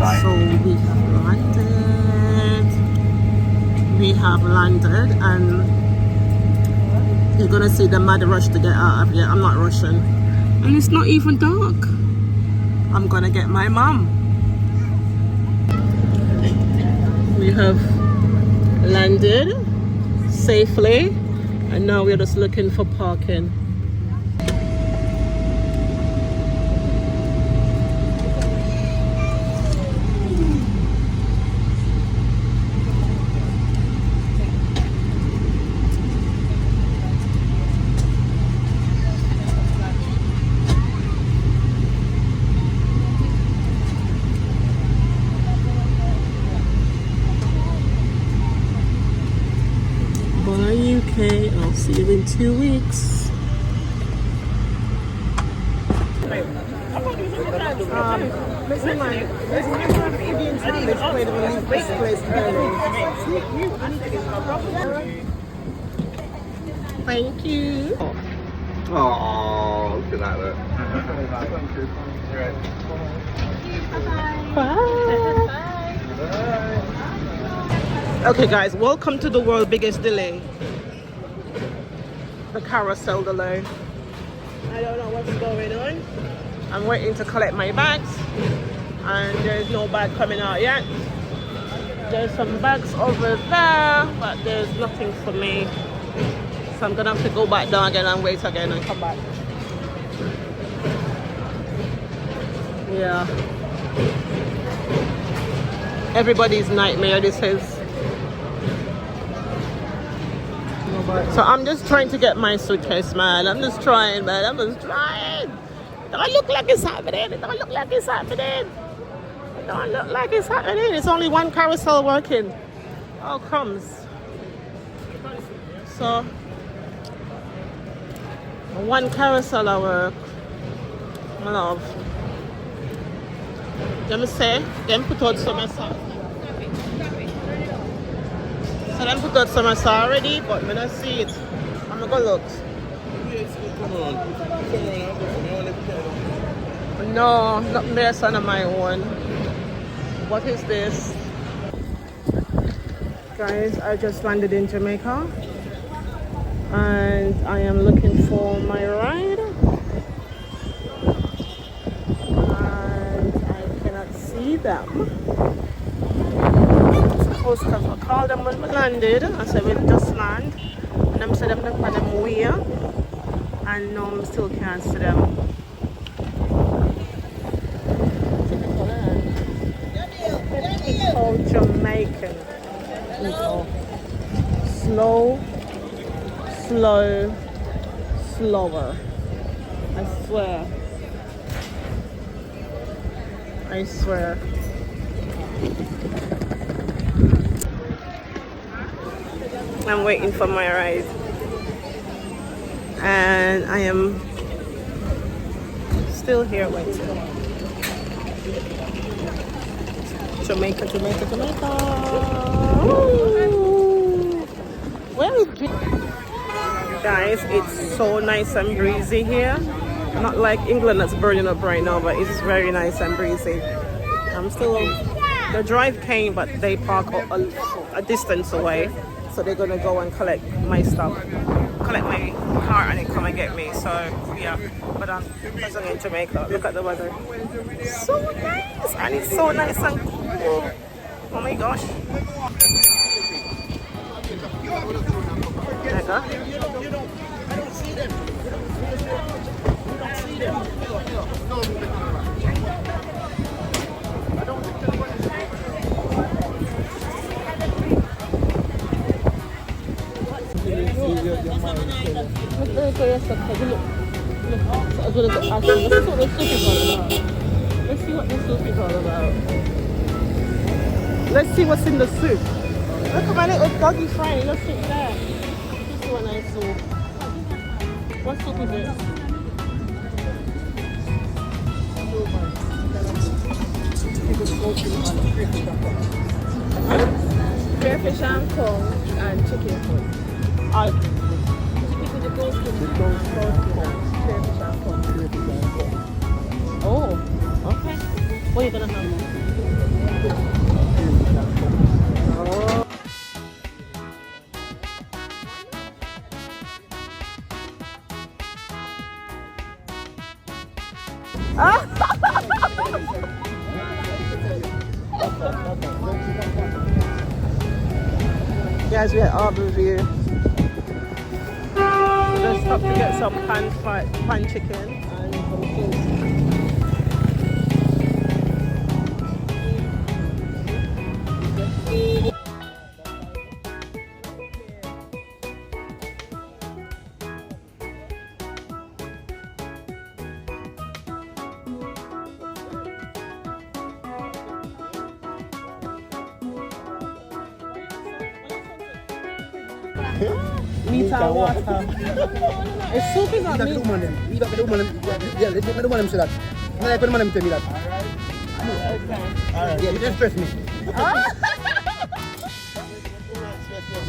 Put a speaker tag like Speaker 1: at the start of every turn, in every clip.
Speaker 1: So we have landed and you're gonna see the mad rush to get out of here. I'm not rushing and it's not even dark. I'm gonna get my mom. We have landed safely and now we're just looking for parking. Okay, I'll see you in 2 weeks. Thank you.
Speaker 2: Oh, look at that.
Speaker 1: Bye. Okay guys, welcome to the world's biggest delay. The carousel delay. I don't know what's going on. I'm waiting to collect my bags and there's no bag coming out yet. There's some bags over there, but there's nothing for me. So I'm gonna have to go back down again and wait again and come back. Yeah. Everybody's nightmare this is. So I'm just trying to get my suitcase, man. I'm just trying, man. I'm just trying. It don't look like it's happening. It don't look like it's happening. It don't look like it's happening. It's only one carousel working. Oh, crumbs. So, one carousel I work. My love. Let me say, then put out some sauce. So then put out some sauce already, but I don't see it. I'm gonna go look. No, not there, son of my own. What is this? Guys, I just landed in Jamaica and I am looking for my ride and I cannot see them. I called them when we landed. I said we just land and them said them look at them way and no, I still can't see them. Typical Jamaican people. Slow, slower. I swear. I'm waiting for my ride and I am still here waiting. Jamaica. Ooh. Where is guys? It's so nice and breezy here. Not like England that's burning up right now, but it's very nice and breezy. I'm still. The drive came, but they park a distance away. So they're gonna go and collect my stuff, collect my car and then come and get me. So yeah, but I'm present in Jamaica. Look at the weather. So nice and it's so nice and cool. Oh my gosh. There you go. I don't see them. Let's see what's in the soup. Look at my little doggy friend. Let's sit there. This is what I saw. What soup is it? Crayfish and corn and chicken foot. Oh, okay. What are you gonna have? Guys, we're at Harbour View. Just stopped to get some pan chicken and some food. Meat and water. The soup is not meat.
Speaker 3: Yeah, let me do one say that. No, I put them tell me that.
Speaker 1: Okay.
Speaker 3: Alright. Yeah, you just stress me.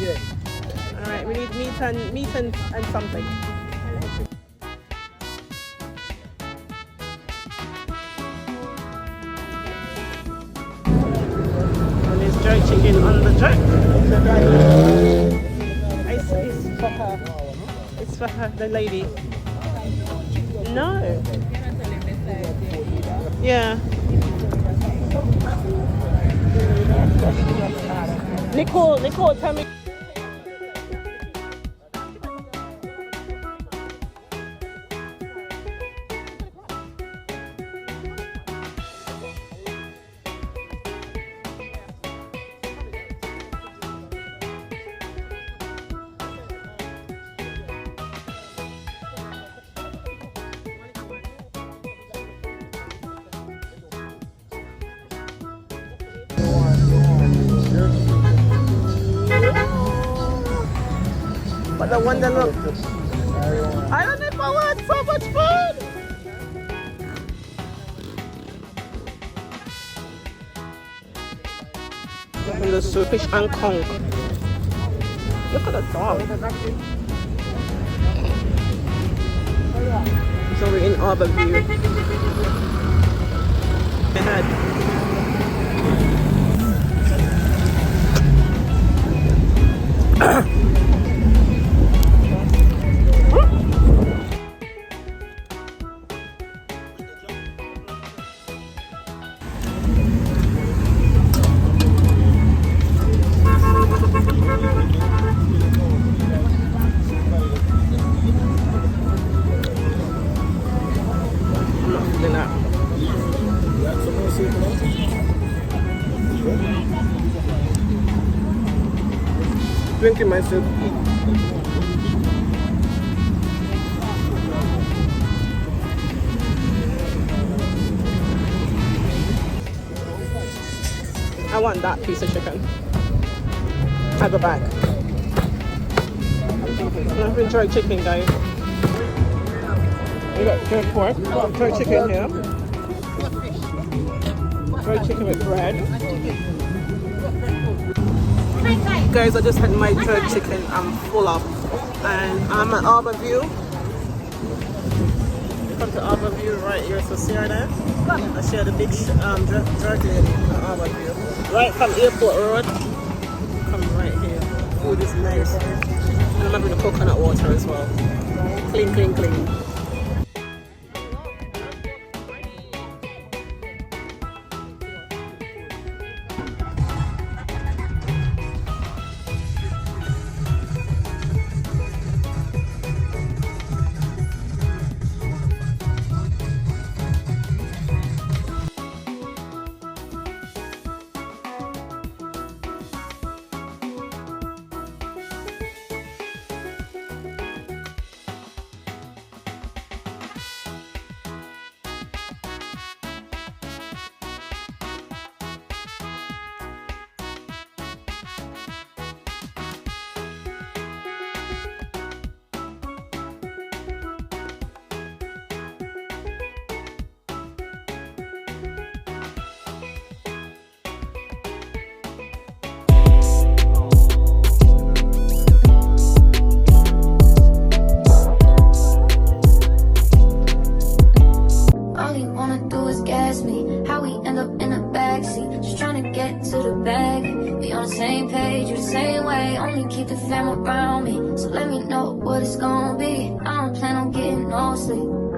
Speaker 3: Yeah.
Speaker 1: Alright, we need meat and something. And there's jerk chicken on the jerk. It's for her. It's for her, the lady. No. Yeah. Nicole, tell me. But the one that look, I don't know if I want so much food. Look at the soup, fish and conch. Look at the dog. So we're in Harbour View. Ahead. Drinking myself. I want that piece of chicken. I'll go back. I'm having jerk chicken, guys. We got jerk pork, jerk chicken here. Jerk chicken with bread. Guys, I just had my jerk chicken. I'm full up, and I'm at Harbour View. Come to Harbour View right here, so see her there. I share the big jerk lady at Harbour View. Right from Airport Road. Come right here. Food is nice, and I'm having the coconut water as well. Clean, clean, clean.
Speaker 4: Keep the fam around me, so let me know what it's gonna be. I don't plan on getting no sleep.